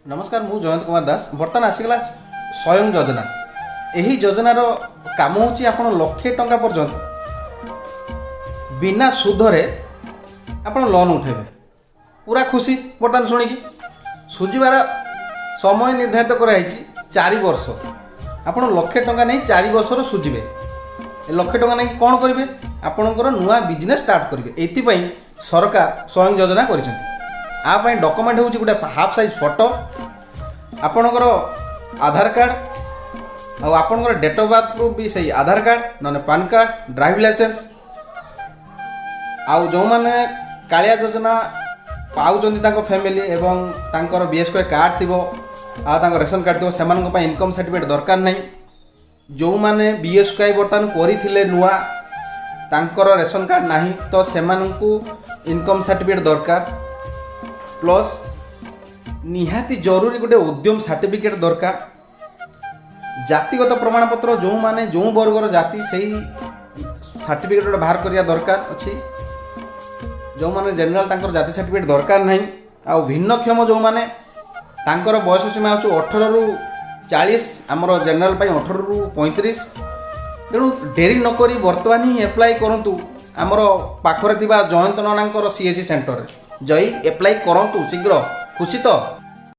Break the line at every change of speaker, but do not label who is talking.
नमस्कार मु जयंत कुमार दास बर्तमान आसीगला स्वयं योजना। यही योजनार काम होची आपण लक्षे टंका पर्यंत बिना सुधरे आपण लोन उठेबे पूरा खुशी। बर्तमान शुणिकी सुझिबार समय निर्धारित कराई 4 वर्ष। आपण लक्षे टंका नहीं 4 वर्षर सुझिबे। लक्षे टंका नहीं कौन करेंगे आपणकर नुआ बिजनेस स्टार्ट करेंगे। एथिपाई सरकार स्वयं योजना करिसेंती। आप डॉक्यूमेंट होची गोटे हाफ साइज फोटो, आपणकर आधार कार्ड और आपणकर डेट ऑफ बर्थ प्रूफ भी सही आधार कार्ड न पान कार्ड ड्राइविंग लाइसेंस आउ जो माने कालिया योजना पाउचंती तांको फैमिली एवं तांकर बीएसके कार्ड थिबो आ तांको रेशन कार्ड थिबो सेमानक पय इनकम सर्टिफिकेट दरकार नै। जो माने बीएसके बर्तमान करिथिले नुआ तांकर रेशन कार्ड नाही तो सेमानकु इनकम सर्टिफिकेट दरकार प्लस निहाती जरूरी गोटे उद्यम सर्टिफिकेट दरकार। जातिगत प्रमाणपत्र जो माने जो वर्गर जाति सही सर्टिफिकेट बाहर करिया दरकार अछि। जो माने जनरल तांकर जाति सर्टिफिकेट दरकार नहीं। आ भिन्नक्षम जो माने तांकर बयस सीमा अछि 18 रु 40 आमर जनरल पई 18 रु 35। तेणु डेरी नकरी वर्तमान ही एप्लाई करंतु आमर पाखरे थिबा जयंत ननांकर सीएससी सेंटर जई एप्लाई करंतु शीघ्र। खुशी तो।